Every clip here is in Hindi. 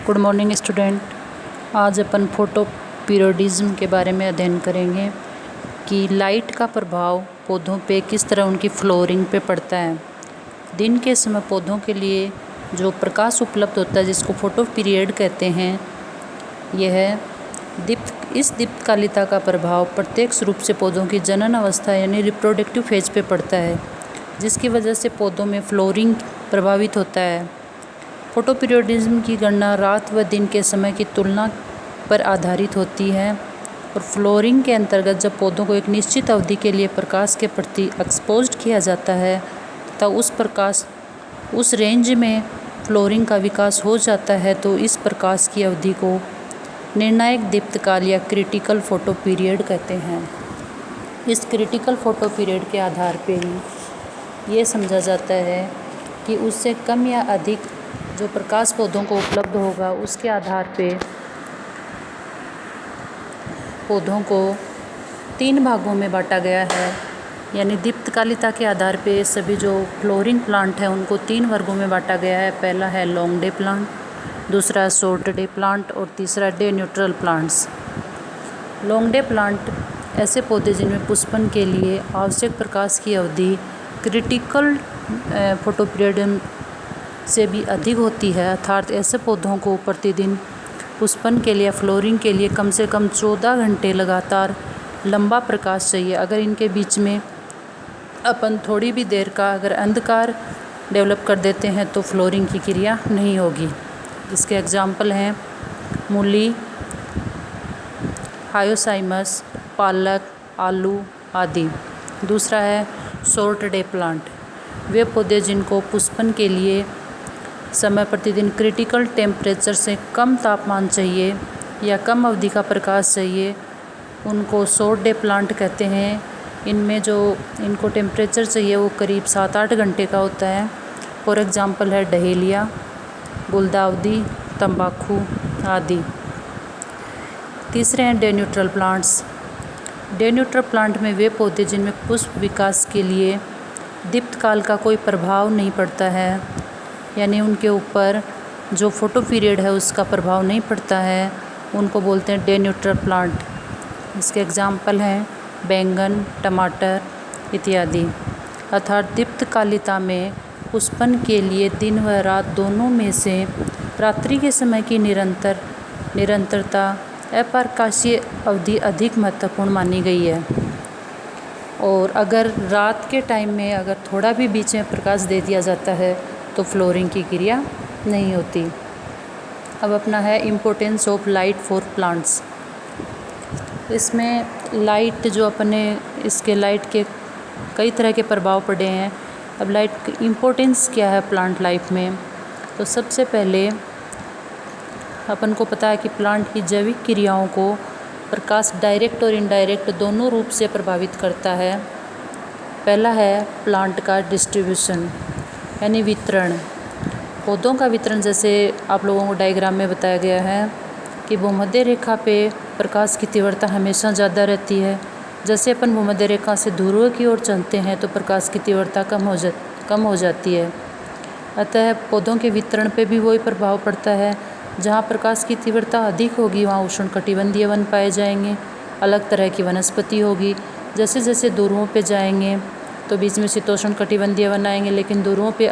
Good morning student. आज अपन फोटो पीरियोडिज्म के बारे में अध्ययन करेंगे कि लाइट का प्रभाव पौधों पे किस तरह उनकी फ्लोरिंग पे पड़ता है। दिन के समय पौधों के लिए जो प्रकाश उपलब्ध होता है जिसको फोटो पीरियड कहते हैं, यह इस दीप्तकालिता का प्रभाव प्रत्यक्ष रूप से पौधों की जनन अवस्था यानी रिप्रोडक्टिव फेज पे पड़ता है, जिसकी वजह से पौधों में फ्लोरिंग प्रभावित होता है। फोटो पीरियोडिज्म की गणना रात व दिन के समय की तुलना पर आधारित होती है और फ्लोरिंग के अंतर्गत जब पौधों को एक निश्चित अवधि के लिए प्रकाश के प्रति एक्सपोज्ड किया जाता है तब उस रेंज में फ्लोरिंग का विकास हो जाता है, तो इस प्रकाश की अवधि को निर्णायक दीप्तकाल या क्रिटिकल फोटो पीरियड कहते हैं। इस क्रिटिकल फोटो पीरियड के आधार पर ही ये समझा जाता है कि उससे कम या अधिक जो प्रकाश पौधों को उपलब्ध होगा उसके आधार पे पौधों को 3 भागों में बांटा गया है। यानी दीप्तकालिता के आधार पे सभी जो फ्लोरिंग प्लांट हैं उनको 3 वर्गों में बांटा गया है। पहला है लॉन्ग डे प्लांट, दूसरा है शॉर्ट डे प्लांट और तीसरा day neutral plants. Long day plant ऐसे पौधे जिनमें पुष्पन के लिए आवश्यक प्रकाश की अवधि क्रिटिकल फोटो पीरियड से भी अधिक होती है, अर्थात ऐसे पौधों को प्रतिदिन पुष्पन के लिए फ्लोरिंग के लिए कम से कम 14 घंटे लगातार लंबा प्रकाश चाहिए। अगर इनके बीच में अपन थोड़ी भी देर का अगर अंधकार डेवलप कर देते हैं तो फ्लोरिंग की क्रिया नहीं होगी। इसके एग्जाम्पल हैं मूली, हायोसाइमस, पालक, आलू आदि। दूसरा है शॉर्ट डे प्लांट, वे पौधे जिनको पुष्पन के लिए समय प्रतिदिन क्रिटिकल टेम्परेचर से कम तापमान चाहिए या कम अवधि का प्रकाश चाहिए, उनको शॉर्ट डे प्लांट कहते हैं। इनमें जो इनको टेम्परेचर चाहिए वो करीब 7-8 घंटे का होता है। फॉर एग्जांपल है डहेलिया, गुलदाउदी, तंबाकू आदि। तीसरे हैं day neutral plants. Day neutral plant में वे पौधे जिनमें पुष्प विकास के लिए दीप्तकाल का कोई प्रभाव नहीं पड़ता है, यानी उनके ऊपर जो फोटो पीरियड है उसका प्रभाव नहीं पड़ता है, उनको बोलते हैं डे न्यूट्रल प्लांट। इसके एग्जाम्पल हैं बैंगन, टमाटर इत्यादि। अर्थात दीप्तकालिता में पुष्पन के लिए दिन व रात दोनों में से रात्रि के समय की निरंतरता अप्रकाशीय अवधि अधिक महत्वपूर्ण मानी गई है। और अगर रात के टाइम में अगर थोड़ा भी बीच में प्रकाश दे दिया जाता है तो फ्लोरिंग की क्रिया नहीं होती। अब अपना है importance of light for plants. इसमें लाइट जो अपने इसके लाइट के कई तरह के प्रभाव पड़े हैं। अब लाइट की इम्पोर्टेंस क्या है प्लांट लाइफ में, तो सबसे पहले अपन को पता है कि प्लांट की जैविक क्रियाओं को प्रकाश डायरेक्ट और इनडायरेक्ट दोनों रूप से प्रभावित करता है। पहला है प्लांट का डिस्ट्रीब्यूशन यानी वितरण। पौधों का वितरण जैसे आप लोगों को डायग्राम में बताया गया है कि भूमध्य रेखा पे प्रकाश की तीव्रता हमेशा ज़्यादा रहती है। जैसे अपन भूमध्य रेखा से ध्रुव की ओर चलते हैं तो प्रकाश की तीव्रता कम हो जाती है। अतः पौधों के वितरण पे भी वही प्रभाव पड़ता है। जहाँ प्रकाश की तीव्रता अधिक होगी वहाँ उष्णकटिबंधीय वन पाए जाएंगे, अलग तरह की वनस्पति होगी। जैसे जैसे ध्रुवों पे जाएंगे तो बीच में शीतोष्ण कटिबंधीय वन आएंगे, लेकिन ध्रुवों पे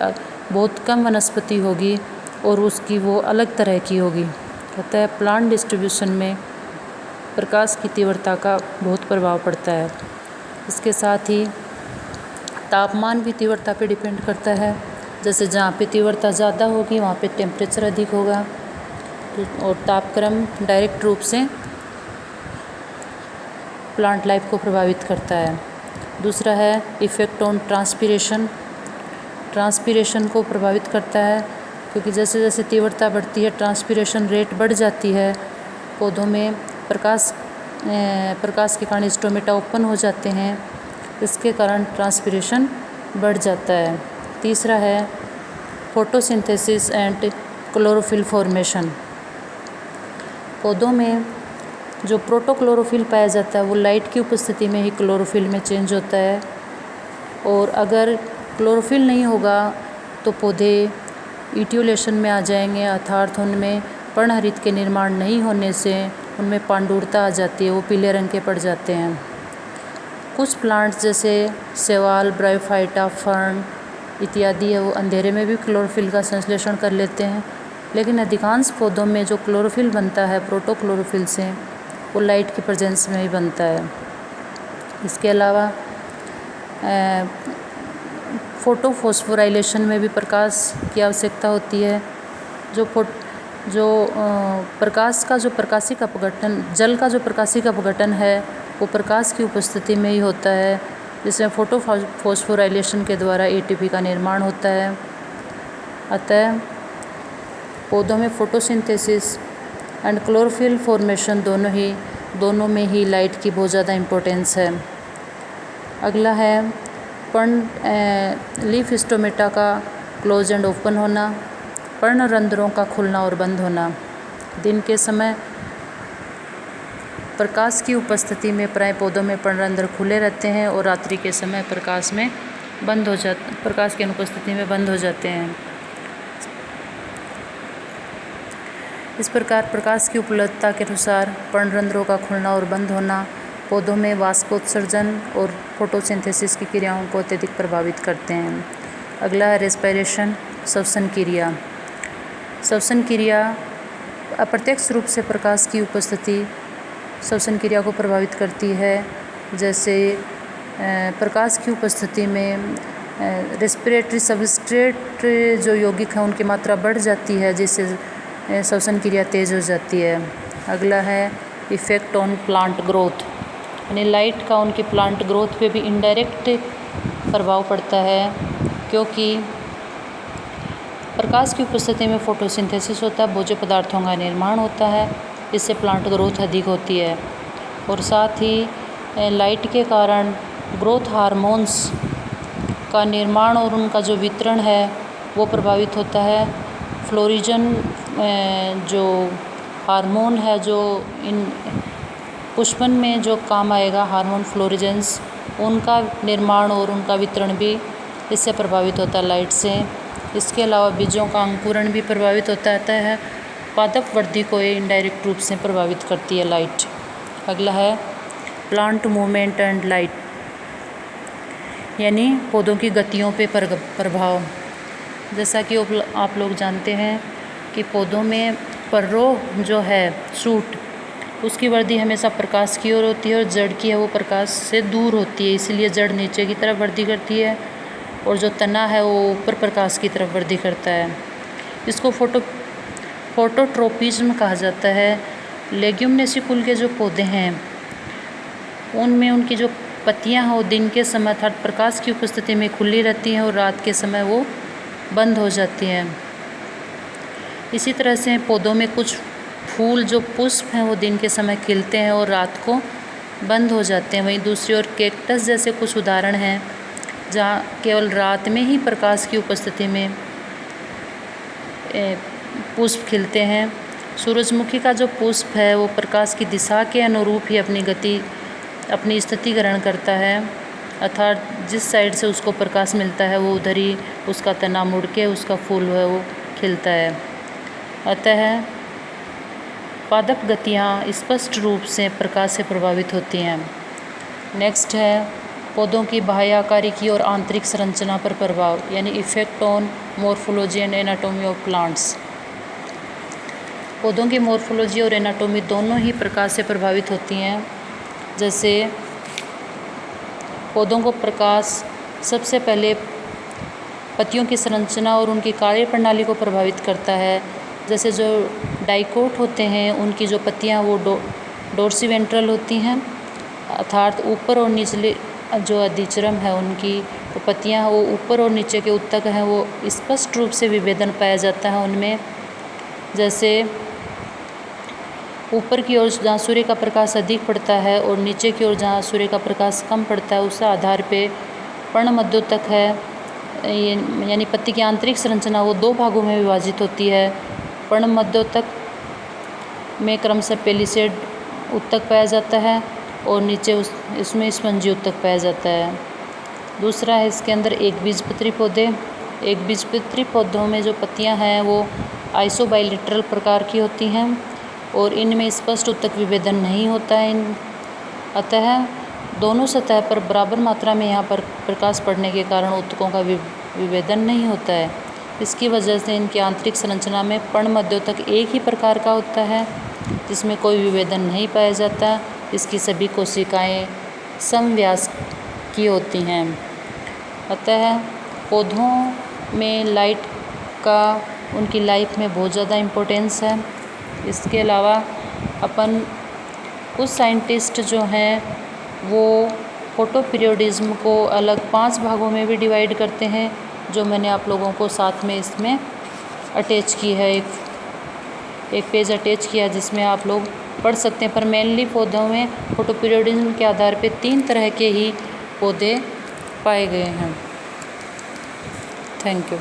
बहुत कम वनस्पति होगी और उसकी वो अलग तरह की होगी। अतः प्लांट डिस्ट्रीब्यूशन में प्रकाश की तीव्रता का बहुत प्रभाव पड़ता है। इसके साथ ही तापमान भी तीव्रता पे डिपेंड करता है। जैसे जहाँ पे तीव्रता ज़्यादा होगी वहाँ पे टेम्परेचर अधिक होगा और तापक्रम डायरेक्ट रूप से प्लांट लाइफ को प्रभावित करता है। दूसरा है इफ़ेक्ट ऑन ट्रांसपीरेशन को प्रभावित करता है, क्योंकि जैसे जैसे तीव्रता बढ़ती है ट्रांसपीरेशन रेट बढ़ जाती है। पौधों में प्रकाश के कारण स्टोमेटा ओपन हो जाते हैं, इसके कारण ट्रांसपीरेशन बढ़ जाता है। तीसरा है फोटोसिंथेसिस एंड क्लोरोफिल फॉर्मेशन। पौधों में जो प्रोटोक्लोरोफिल पाया जाता है वो लाइट की उपस्थिति में ही क्लोरोफिल में चेंज होता है, और अगर क्लोरोफिल नहीं होगा तो पौधे इट्यूलेशन में आ जाएंगे, अर्थात उनमें पर्णहरित के निर्माण नहीं होने से उनमें पांडुरता आ जाती है, वो पीले रंग के पड़ जाते हैं। कुछ प्लांट्स जैसे शैवाल, ब्रायोफाइटा, फर्न इत्यादि है, वो अंधेरे में भी क्लोरोफिल का संश्लेषण कर लेते हैं, लेकिन अधिकांश पौधों में जो क्लोरोफिल बनता है प्रोटोक्लोरोफिल से, वो लाइट की प्रेजेंस में ही बनता है। इसके अलावा फोटोफॉस्फोराइलेशन में भी प्रकाश की आवश्यकता होती है। प्रकाश का जो प्रकाशिक अपघटन, जल का जो प्रकाशिक अपघटन है वो प्रकाश की उपस्थिति में ही होता है, जिसमें फोटोफॉस्फोराइलेशन के द्वारा एटीपी का निर्माण होता है। अतः पौधों में फोटोसिंथेसिस एंड क्लोरोफिल फॉर्मेशन दोनों में ही लाइट की बहुत ज़्यादा इम्पोर्टेंस है। अगला है लीफ स्टोमेटा का क्लोज एंड ओपन होना, पर्णरंध्रों का खुलना और बंद होना। दिन के समय प्रकाश की उपस्थिति में प्राय पौधों में पर्णरंध्र खुले रहते हैं और रात्रि के समय प्रकाश की अनुपस्थिति में बंद हो जाते हैं। इस प्रकार प्रकाश की उपलब्धता के अनुसार पर्णरंध्रों का खुलना और बंद होना पौधों में वाष्पोत्सर्जन और फोटोसिंथेसिस की क्रियाओं को अत्यधिक प्रभावित करते हैं। अगला है रेस्पिरेशन, श्वसन क्रिया। श्वसन क्रिया अप्रत्यक्ष रूप से प्रकाश की उपस्थिति श्वसन क्रिया को प्रभावित करती है। जैसे प्रकाश की उपस्थिति में रेस्पिरेटरी सबस्ट्रेट जो यौगिक हैं उनकी मात्रा बढ़ जाती है, जिससे श्वसन क्रिया तेज हो जाती है। अगला है इफ़ेक्ट ऑन प्लांट ग्रोथ, यानी लाइट का उनकी प्लांट ग्रोथ पे भी इनडायरेक्ट प्रभाव पड़ता है, क्योंकि प्रकाश की उपस्थिति में फोटोसिंथेसिस होता है, भोज्य पदार्थों का निर्माण होता है, इससे प्लांट ग्रोथ अधिक होती है। और साथ ही लाइट के कारण ग्रोथ हार्मोन्स का निर्माण और उनका जो वितरण है वो प्रभावित होता है। फ्लोरिजन जो हार्मोन है जो इन पुष्पन में जो काम आएगा, हार्मोन फ्लोरिजेंस, उनका निर्माण और उनका वितरण भी इससे प्रभावित होता है लाइट से। इसके अलावा बीजों का अंकुरण भी प्रभावित होता है। पादप वृद्धि को ये इनडायरेक्ट रूप से प्रभावित करती है लाइट। अगला है प्लांट मूवमेंट एंड लाइट, यानी पौधों की गतियों पे प्रभाव। जैसा कि आप लोग जानते हैं कि पौधों में पर्रो जो है शूट, उसकी वृद्धि हमेशा प्रकाश की ओर होती है और जड़ की है वो प्रकाश से दूर होती है, इसलिए जड़ नीचे की तरफ वृद्धि करती है और जो तना है वो ऊपर प्रकाश की तरफ वृद्धि करता है। इसको फोटोट्रोपिज्म कहा जाता है। लेग्यूमिनेसी कुल के जो पौधे हैं उनमें उनकी जो पत्तियां हैं वो दिन के समय अर्थात प्रकाश की उपस्थिति में खुली रहती हैं और रात के समय वो बंद हो जाती हैं। इसी तरह से पौधों में कुछ फूल जो पुष्प हैं वो दिन के समय खिलते हैं और रात को बंद हो जाते हैं। वहीं दूसरी ओर कैक्टस जैसे कुछ उदाहरण हैं जहाँ केवल रात में ही प्रकाश की उपस्थिति में पुष्प खिलते हैं। सूरजमुखी का जो पुष्प है वो प्रकाश की दिशा के अनुरूप ही अपनी स्थिति ग्रहण करता है, अर्थात जिस साइड से उसको प्रकाश मिलता है वो उधर ही उसका तना मुड़ के उसका फूल है वो खिलता है। अतः पादप गतियाँ स्पष्ट रूप से प्रकाश से प्रभावित होती हैं। नेक्स्ट है पौधों की बाह्य आकारिकी और आंतरिक संरचना पर प्रभाव, यानी effect on morphology and anatomy of plants. पौधों की मॉर्फोलॉजी और एनाटॉमी दोनों ही प्रकाश से प्रभावित होती हैं। जैसे पौधों को प्रकाश सबसे पहले पत्तियों की संरचना और उनकी कार्य प्रणाली को प्रभावित करता है। जैसे जो डाइकोट होते हैं उनकी जो पत्तियां वो डोर्सीवेंट्रल होती हैं, अर्थात ऊपर और निचले जो अधिचरम है उनकी तो पत्तियां वो ऊपर और नीचे के उत्तक हैं वो स्पष्ट रूप से विभेदन पाया जाता है उनमें। जैसे ऊपर की ओर जहाँ सूर्य का प्रकाश अधिक पड़ता है और नीचे की ओर जहाँ सूर्य का प्रकाश कम पड़ता है, उस आधार पे पर्णमध्योतक है, यानी पत्ती की आंतरिक संरचना वो दो भागों में विभाजित होती है। पर्णमध्योतक में क्रमशः पेलिसेड उत्तक पाया जाता है और नीचे इसमें स्पंजी उत्तक पाया जाता है। दूसरा है इसके अंदर एक बीजपत्री पौधे। एक बीजपत्री पौधों में जो पत्तियां हैं वो आइसोबाइलेटरल प्रकार की होती हैं और इनमें स्पष्ट उत्तक विभेदन नहीं होता है। अतः दोनों सतह पर बराबर मात्रा में यहाँ पर प्रकाश पड़ने के कारण उत्तकों का विभेदन नहीं होता है। इसकी वजह से इनकी आंतरिक संरचना में पर्णमध्योतक एक ही प्रकार का होता है जिसमें कोई विभेदन नहीं पाया जाता। इसकी सभी कोशिकाएं समव्यास की होती हैं। अतः पौधों में लाइट का उनकी लाइफ में बहुत ज़्यादा इम्पोर्टेंस है। इसके अलावा अपन कुछ साइंटिस्ट जो हैं वो फोटो पीरियोडिज्म को अलग 5 भागों में भी डिवाइड करते हैं, जो मैंने आप लोगों को साथ में इसमें अटैच की है, एक पेज अटैच किया जिसमें आप लोग पढ़ सकते हैं। पर मेनली पौधों में फोटो पीरियोडिज्म के आधार पे 3 तरह के ही पौधे पाए गए हैं। Thank you.